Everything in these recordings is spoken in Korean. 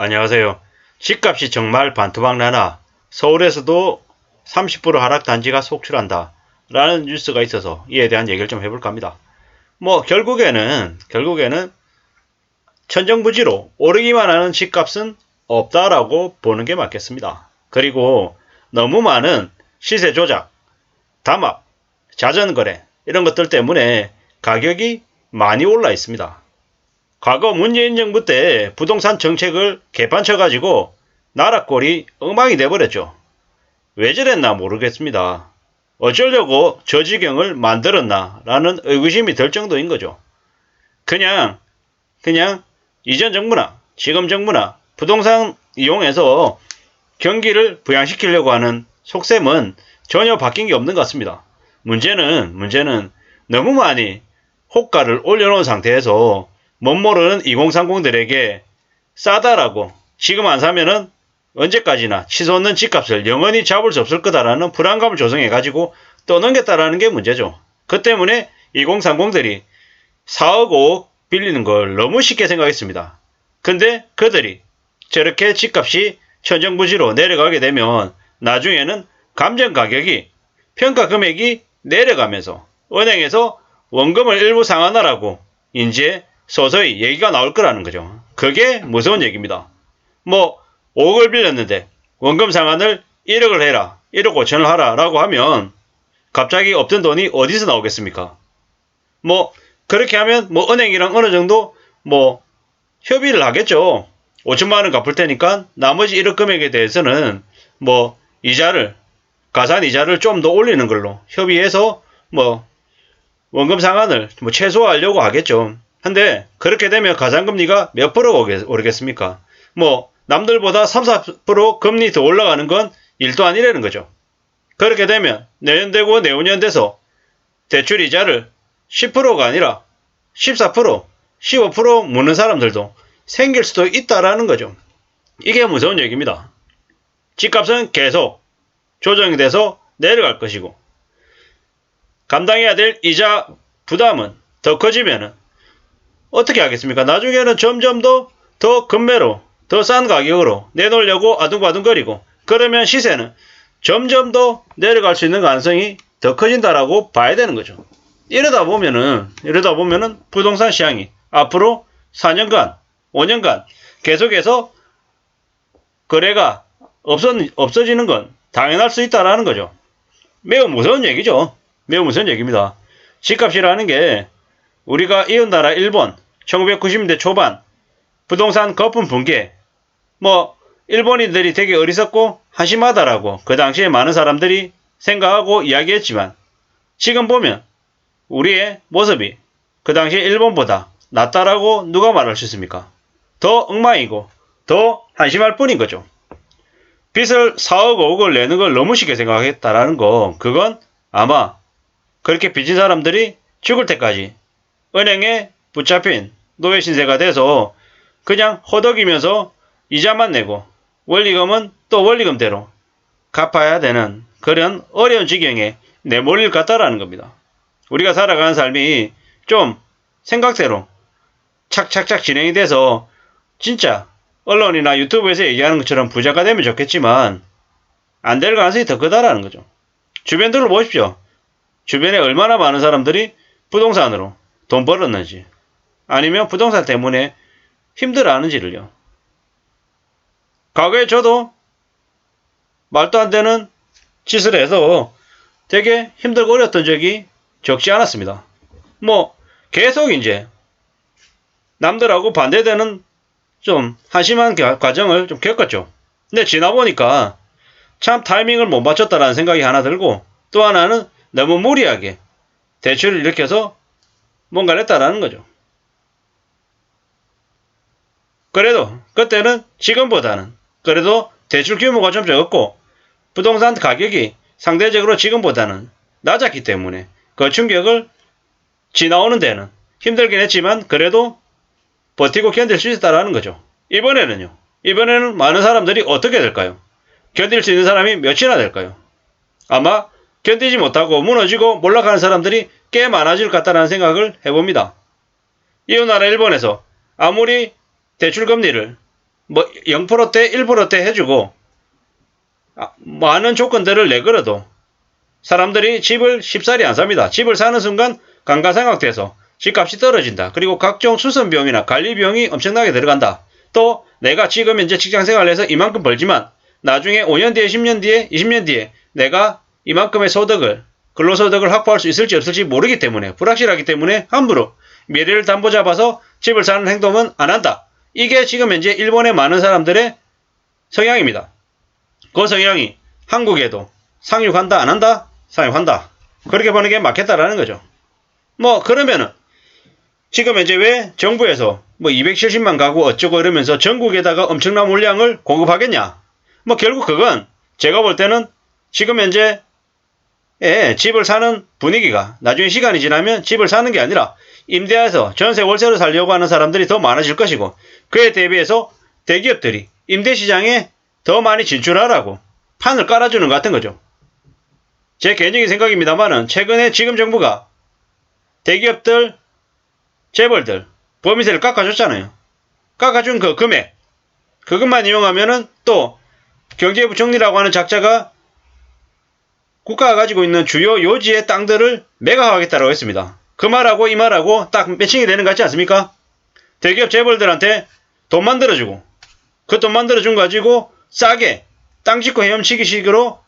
안녕하세요. 집값이 정말 반토막나나 서울에서도 30% 하락 단지가 속출한다 라는 뉴스가 있어서 이에 대한 얘기를 좀 해볼까 합니다. 결국에는 천정부지로 오르기만 하는 집값은 없다라고 보는 게 맞겠습니다. 그리고 너무 많은 시세 조작, 담합, 자전거래 이런 것들 때문에 가격이 많이 올라 있습니다. 과거 문재인 정부 때 부동산 정책을 개판쳐가지고 나라 꼴이 엉망이 돼버렸죠. 왜 저랬나 모르겠습니다. 어쩌려고 저 지경을 만들었나 라는 의구심이 들 정도인 거죠. 그냥 이전 정부나 지금 정부나 부동산 이용해서 경기를 부양시키려고 하는 속셈은 전혀 바뀐 게 없는 것 같습니다. 문제는 너무 많이 호가를 올려놓은 상태에서 못 모르는 2030들에게 싸다라고 지금 안 사면은 언제까지나 치솟 없는 집값을 영원히 잡을 수 없을 거다라는 불안감을 조성해가지고 떠넘겼다라는 게 문제죠. 그 때문에 2030들이 4억 5억 빌리는 걸 너무 쉽게 생각했습니다. 근데 그들이 저렇게 집값이 천정부지로 내려가게 되면 나중에는 감정 가격이 평가 금액이 내려가면서 은행에서 원금을 일부 상환하라고 이제 서서히 얘기가 나올 거라는 거죠. 그게 무서운 얘기입니다. 5억을 빌렸는데 원금 상환을 1억을 해라, 1억 5천을 하라 라고 하면 갑자기 없던 돈이 어디서 나오겠습니까? 그렇게 하면 은행이랑 어느 정도 협의를 하겠죠. 5천만원 갚을 테니까 나머지 1억 금액에 대해서는 가산 이자를 좀 더 올리는 걸로 협의해서 원금 상환을 최소화하려고 하겠죠. 근데 그렇게 되면 가산금리가 몇 프로가 오르겠습니까? 남들보다 3, 4% 금리 더 올라가는 건 일도 아니라는 거죠. 그렇게 되면 내년 되고 내후년 돼서 대출 이자를 10%가 아니라 14%, 15% 묻는 사람들도 생길 수도 있다라는 거죠. 이게 무서운 얘기입니다. 집값은 계속 조정이 돼서 내려갈 것이고 감당해야 될 이자 부담은 더 커지면은 어떻게 하겠습니까? 나중에는 점점 더 금매로 더 싼 가격으로 내놓으려고 아둥바둥거리고 그러면 시세는 점점 더 내려갈 수 있는 가능성이 더 커진다라고 봐야 되는 거죠. 이러다 보면은 부동산 시장이 앞으로 4년간, 5년간 계속해서 거래가 없어지는 건 당연할 수 있다라는 거죠. 매우 무서운 얘기죠. 매우 무서운 얘기입니다. 집값이라는 게 우리가 이웃나라 일본 1990년대 초반 부동산 거품 붕괴 일본인들이 되게 어리석고 한심하다라고 그 당시에 많은 사람들이 생각하고 이야기했지만 지금 보면 우리의 모습이 그 당시에 일본보다 낫다라고 누가 말할 수 있습니까? 더 엉망이고 더 한심할 뿐인 거죠. 빚을 4억 5억을 내는 걸 너무 쉽게 생각했다라는 거 그건 아마 그렇게 빚진 사람들이 죽을 때까지 은행에 붙잡힌 노예 신세가 돼서 그냥 허덕이면서 이자만 내고 원리금은 또 원리금대로 갚아야 되는 그런 어려운 지경에 내몰릴 것 같다라는 겁니다. 우리가 살아가는 삶이 좀 생각대로 착착착 진행이 돼서 진짜 언론이나 유튜브에서 얘기하는 것처럼 부자가 되면 좋겠지만 안 될 가능성이 더 크다라는 거죠. 주변 둘러보십시오. 주변에 얼마나 많은 사람들이 부동산으로 돈 벌었는지 아니면 부동산 때문에 힘들어하는지를요. 과거에 저도 말도 안 되는 짓을 해서 되게 힘들고 어렸던 적이 적지 않았습니다. 계속 이제 남들하고 반대되는 좀 한심한 과정을 좀 겪었죠. 근데 지나보니까 참 타이밍을 못 맞췄다라는 생각이 하나 들고 또 하나는 너무 무리하게 대출을 일으켜서 뭔가를 했다라는 거죠. 그래도 그때는 지금보다는 그래도 대출 규모가 좀 적었고 부동산 가격이 상대적으로 지금보다는 낮았기 때문에 그 충격을 지나오는 데는 힘들긴 했지만 그래도 버티고 견딜 수 있다라는 거죠. 이번에는 많은 사람들이 어떻게 될까요? 견딜 수 있는 사람이 몇이나 될까요? 아마 견디지 못하고 무너지고 몰락하는 사람들이 꽤 많아질 것 같다는 생각을 해봅니다. 이웃나라 일본에서 아무리 대출 금리를 뭐 0%대 1%대 해주고 많은 조건들을 내걸어도 사람들이 집을 쉽사리 안 삽니다. 집을 사는 순간 감가상각돼서 집값이 떨어진다. 그리고 각종 수선비용이나 관리비용이 엄청나게 들어간다. 또 내가 지금 현재 직장생활을 해서 이만큼 벌지만 나중에 5년 뒤에 10년 뒤에 20년 뒤에 내가 이만큼의 소득을 근로소득을 확보할 수 있을지 없을지 모르기 때문에 불확실하기 때문에 함부로 미래를 담보 잡아서 집을 사는 행동은 안 한다. 이게 지금 현재 일본의 많은 사람들의 성향입니다. 그 성향이 한국에도 상륙한다 안 한다? 상륙한다. 그렇게 보는 게 맞겠다라는 거죠. 뭐 그러면은 지금 현재 왜 정부에서 뭐 270만 가구 어쩌고 이러면서 전국에다가 엄청난 물량을 공급하겠냐? 뭐 결국 그건 제가 볼 때는 지금 현재 집을 사는 분위기가 나중에 시간이 지나면 집을 사는 게 아니라 임대해서 전세 월세로 살려고 하는 사람들이 더 많아질 것이고 그에 대비해서 대기업들이 임대시장에 더 많이 진출하라고 판을 깔아주는 것 같은 거죠. 제 개인적인 생각입니다만은 최근에 지금 정부가 대기업들, 재벌들 법인세를 깎아줬잖아요. 깎아준 그 금액 그것만 이용하면은 또 경제부총리라고 하는 작자가 국가가 가지고 있는 주요 요지의 땅들을 매각하겠다고 했습니다. 그 말하고 이 말하고 딱 매칭이 되는 것 같지 않습니까? 대기업 재벌들한테 돈 만들어주고 그 돈 만들어준 거 가지고 싸게 땅 짓고 헤엄치기 식으로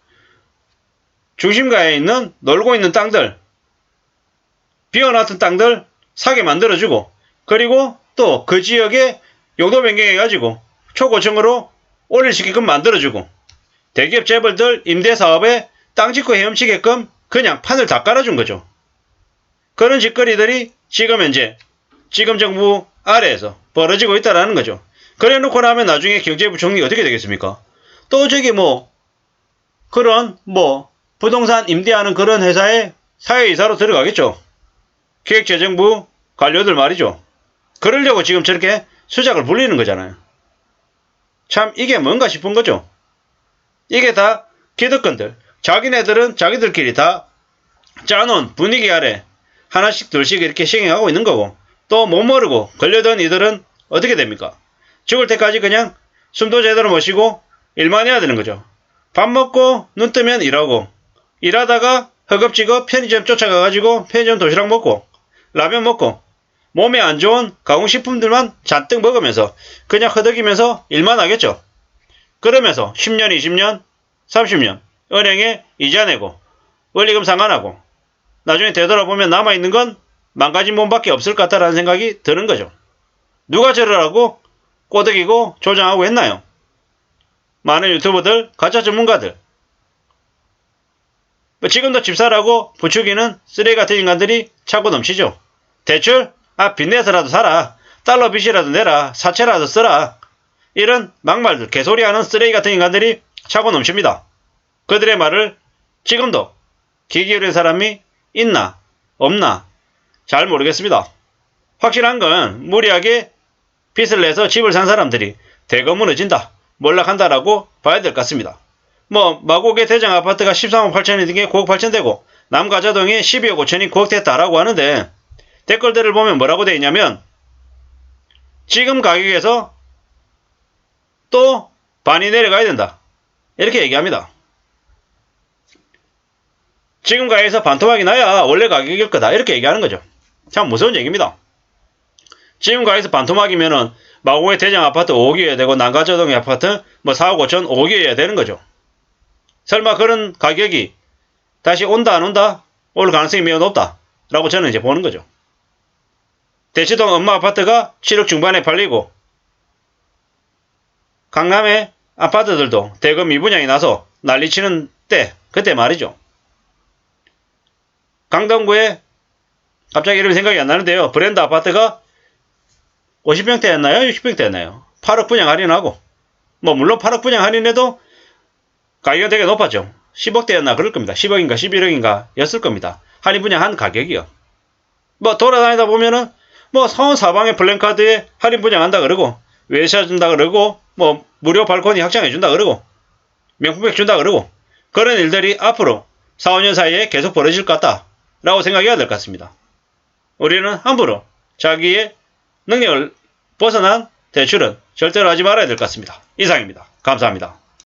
중심가에 있는 놀고 있는 땅들 비워놨던 땅들 사게 만들어주고 그리고 또 그 지역에 용도 변경해가지고 초고층으로 올릴시키끔 만들어주고 대기업 재벌들 임대사업에 땅 짓고 헤엄치게끔 그냥 판을 다 깔아준 거죠. 그런 짓거리들이 지금 현재 지금 정부 아래에서 벌어지고 있다는 거죠. 그래 놓고 나면 나중에 경제부총리 어떻게 되겠습니까? 또 저기 그런 부동산 임대하는 그런 회사에 사회이사로 들어가겠죠. 기획재정부 관료들 말이죠. 그러려고 지금 저렇게 수작을 불리는 거잖아요. 참 이게 뭔가 싶은 거죠. 이게 다 기득권들 자기네들은 자기들끼리 다 짜놓은 분위기 아래 하나씩 둘씩 이렇게 시행하고 있는 거고 또 못 모르고 걸려든 이들은 어떻게 됩니까? 죽을 때까지 그냥 숨도 제대로 못 쉬고 일만 해야 되는 거죠. 밥 먹고 눈 뜨면 일하고 일하다가 허겁지겁 편의점 쫓아가가지고 편의점 도시락 먹고 라면 먹고 몸에 안 좋은 가공식품들만 잔뜩 먹으면서 그냥 허덕이면서 일만 하겠죠. 그러면서 10년, 20년, 30년 은행에 이자 내고 원리금 상환하고 나중에 되돌아보면 남아있는 건 망가진 몸밖에 없을 것 같다라는 생각이 드는 거죠. 누가 저러라고 꼬드기고 조장하고 했나요? 많은 유튜버들, 가짜 전문가들. 지금도 집사라고 부추기는 쓰레기 같은 인간들이 차고 넘치죠. 대출? 빚내서라도 살아. 달러 빚이라도 내라. 사채라도 써라. 이런 막말들, 개소리하는 쓰레기 같은 인간들이 차고 넘칩니다. 그들의 말을 지금도 귀 기울인 사람이 있나 없나 잘 모르겠습니다. 확실한 건 무리하게 빚을 내서 집을 산 사람들이 대거 무너진다, 몰락한다라고 봐야 될 것 같습니다. 마곡의 대장 아파트가 13억 8천이 된 게 9억 8천 되고 남가자동이 12억 5천이 9억 됐다라고 하는데 댓글들을 보면 뭐라고 되어 있냐면 지금 가격에서 또 반이 내려가야 된다 이렇게 얘기합니다. 지금 가격에서 반토막이 나야 원래 가격일 거다 이렇게 얘기하는 거죠. 참 무서운 얘기입니다. 지금 가격에서 반토막이면은 마곡의 대장 아파트 5억이어야 되고 남가자동의 아파트 4억 5천 5억이어야 되는 거죠. 설마 그런 가격이 다시 온다 안 온다? 올 가능성이 매우 높다 라고 저는 이제 보는 거죠. 대치동 엄마 아파트가 7억 중반에 팔리고 강남의 아파트들도 대거 미분양이 나서 난리치는 때 그때 말이죠. 강동구에 갑자기 이름이 생각이 안 나는데요. 브랜드 아파트가 50평대였나요? 60평대였나요? 8억 분양 할인하고 물론 8억 분양 할인해도 가격이 되게 높았죠. 10억대였나 그럴 겁니다. 10억인가 11억인가 였을 겁니다. 할인 분양한 가격이요. 돌아다니다 보면은 사원 사방에 플랜카드에 할인 분양한다 그러고 외차 준다 그러고 무료 발코니 확장해 준다 그러고 명품백 준다 그러고 그런 일들이 앞으로 4, 5년 사이에 계속 벌어질 것 같다 라고 생각해야 될 것 같습니다. 우리는 함부로 자기의 능력을 벗어난 대출은 절대로 하지 말아야 될 것 같습니다. 이상입니다. 감사합니다.